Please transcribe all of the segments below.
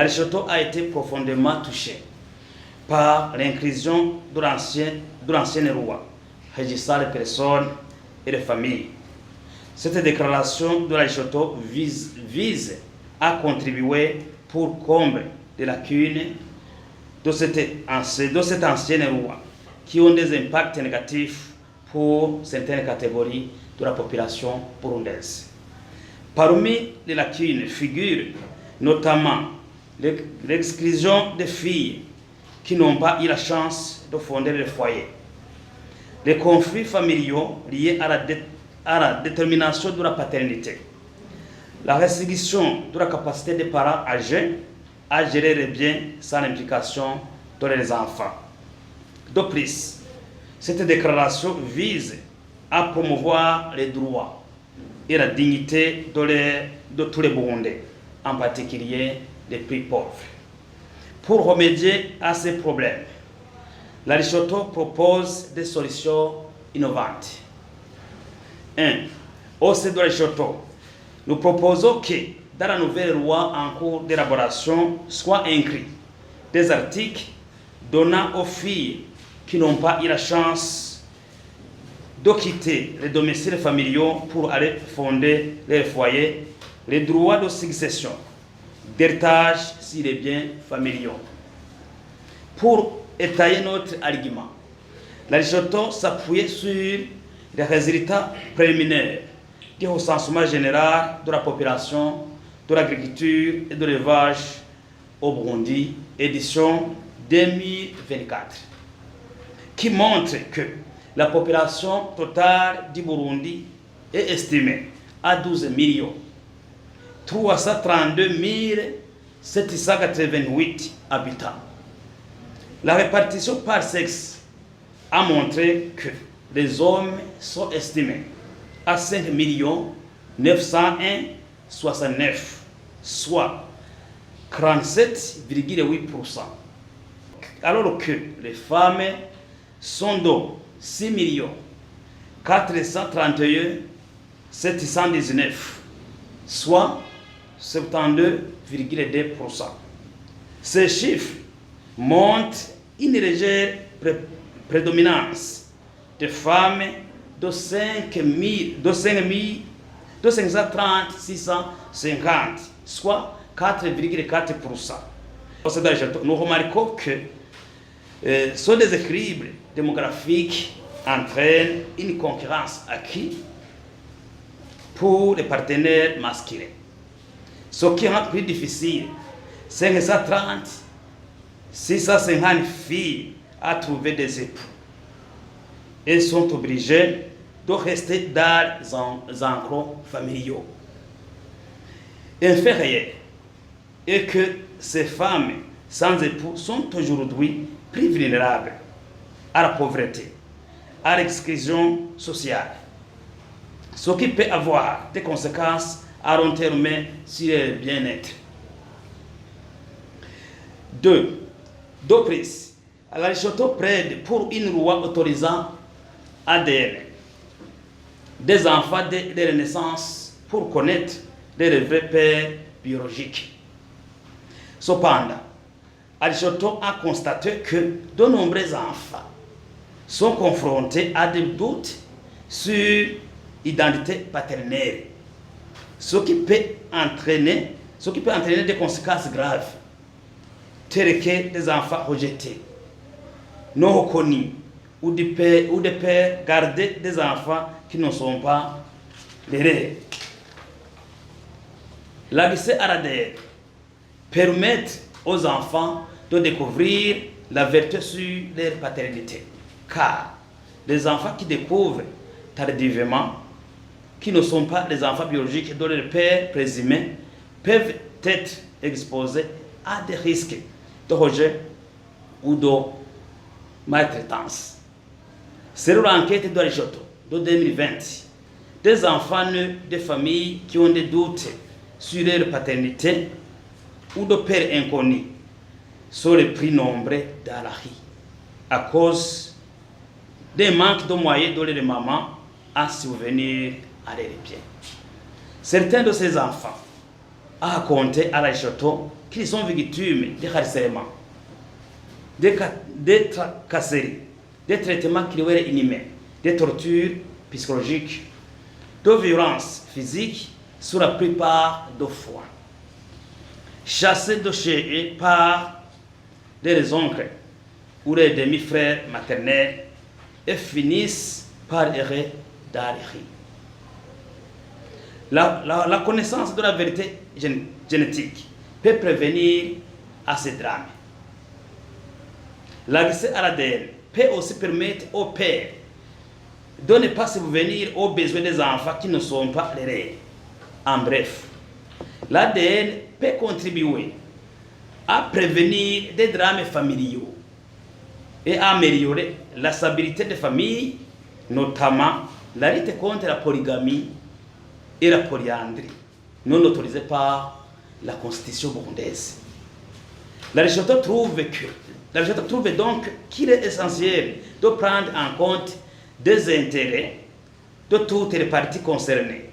Lesotho a été profondément touché par l'inclusion de l'ancienne loi régissant les personnes et les familles. Cette déclaration de Lesotho vise à contribuer pour combler les lacunes de cette ancienne loi qui ont des impacts négatifs pour certaines catégories de la population burundaise. Parmi les lacunes figurent notamment l'exclusion des filles qui n'ont pas eu la chance de fonder le foyer, les conflits familiaux liés à la détermination de la paternité, la restriction de la capacité des parents âgés à gérer les biens sans l'implication de leurs enfants. De plus, cette déclaration vise à promouvoir les droits et la dignité de tous les Burundais, en particulier les plus pauvres. Pour remédier à ces problèmes, la Lesotho propose des solutions innovantes. 1. Au sein de la Lesotho, nous proposons que dans la nouvelle loi en cours d'élaboration soient inclus des articles donnant aux filles qui n'ont pas eu la chance de quitter les domiciles familiaux pour aller fonder leur foyer, les droits de succession, d'héritage sur les biens familiaux. Pour étayer notre argument, la Lesotho s'appuyait sur les résultats préliminaires du recensement général de la population, de l'agriculture et de l'élevage au Burundi, édition 2024, qui montre que la population totale du Burundi est estimée à 12 332 788 habitants. La répartition par sexe a montré que les hommes sont estimés à 5 901 69, soit 47,8%, alors que les femmes sont de 6 431 719, soit 72,2%. Ces chiffres montrent une légère prédominance de femmes de 530 650, soit 4,4%. Nous remarquons que ce déséquilibre démographique entraîne une concurrence acquise pour les partenaires masculins, ce qui rend plus difficile 530 650 filles à trouver des époux. Elles sont obligées de rester dans les enclos familiaux. Inférieurs, et que ces femmes sans époux sont aujourd'hui plus vulnérables à la pauvreté, à l'exclusion sociale, ce qui peut avoir des conséquences à long terme sur leur bien-être. 2. De plus, la Lesotho plaide pour une loi autorisant ADN des enfants dès leur naissance pour connaître leur vrai père biologique. Cependant, Lesotho a constaté que de nombreux enfants sont confrontés à des doutes sur l'identité paternelle, ce qui peut entraîner des conséquences graves, telles que des enfants rejetés, non reconnus, ou des pères garder des enfants qui ne sont pas les leurs. L'accès à l'ADN permet aux enfants de découvrir la vérité sur leur paternité, car les enfants qui découvrent tardivement qui ne sont pas les enfants biologiques de leur père présumé peuvent être exposés à des risques de rejet ou de maltraitance. Selon l'enquête de Lesotho de 2020, des enfants nés de familles qui ont des doutes sur leur paternité ou de pères inconnus sont les plus nombreux dans la rue à cause des manques de moyens de leurs mamans à subvenir à leurs biens. Certains de ces enfants à raconter à l'Aïchoto qu'ils sont victimes de harcèlement, de tracasseries, de traitements cruels et inhumains, de tortures psychologiques, de violences physiques sur la plupart des fois. Chassés de chez eux par des oncles ou des demi-frères maternels et finissent par errer dans les rues. La connaissance de la vérité génétique peut prévenir à ces drames. L'accès à l'ADN peut aussi permettre aux pères de ne pas subvenir aux besoins des enfants qui ne sont pas les leurs. En bref, l'ADN peut contribuer à prévenir des drames familiaux et à améliorer la stabilité des familles, notamment la lutte contre la polygamie et la polyandrie, non autorisée par la Constitution burundaise. L'Aristote trouve donc qu'il est essentiel de prendre en compte des intérêts de toutes les parties concernées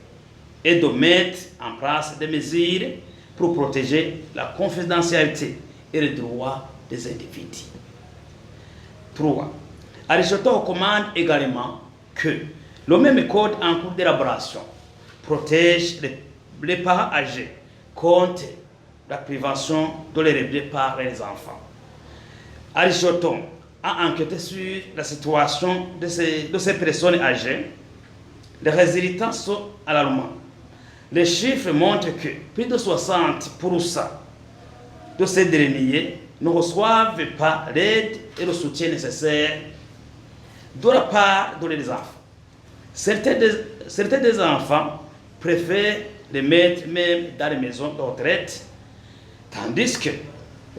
et de mettre en place des mesures pour protéger la confidentialité et les droits des individus. 3. Aristote recommande également que le même code en cours d'élaboration protège les parents âgés contre la privation de les rêver par les enfants. Aristote a enquêté sur la situation de ces personnes âgées. Les résultats sont alarmants. Les chiffres montrent que plus de 60% de ces derniers ne reçoivent pas l'aide et le soutien nécessaire de la part de leurs enfants. Certains des enfants préfèrent les mettre même dans les maisons de retraite, tandis que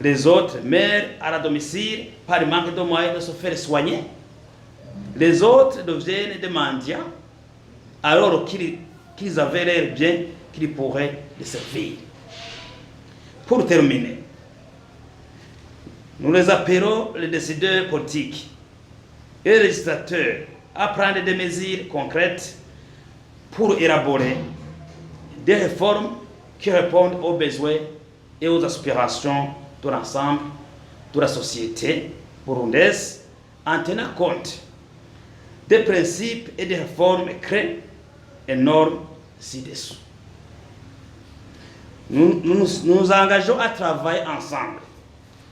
les autres meurent à la domicile par le manque de moyens de se faire soigner. Les autres deviennent des mendiants alors qu'ils avaient l'air bien qu'ils pourraient les servir. Pour terminer, nous les appelons les décideurs politiques et les législateurs à prendre des mesures concrètes pour élaborer des réformes qui répondent aux besoins et aux aspirations de l'ensemble de la société burundaise en tenant compte des principes et des réformes créés et normes ci-dessous. Nous nous engageons à travailler ensemble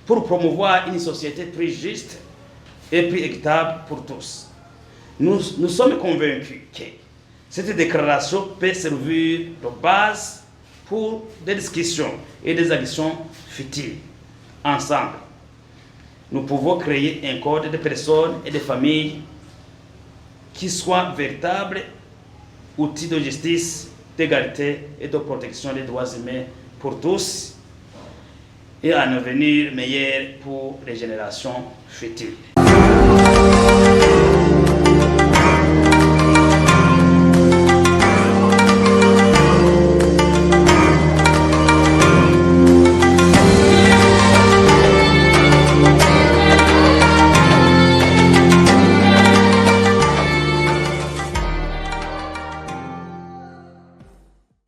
pour promouvoir une société plus juste et plus équitable pour tous. Nous sommes convaincus que cette déclaration peut servir de base pour des discussions et des actions futures. Ensemble, nous pouvons créer un code de personnes et de familles qui soit véritable outil de justice, d'égalité et de protection des droits humains pour tous et un avenir meilleur pour les générations futures.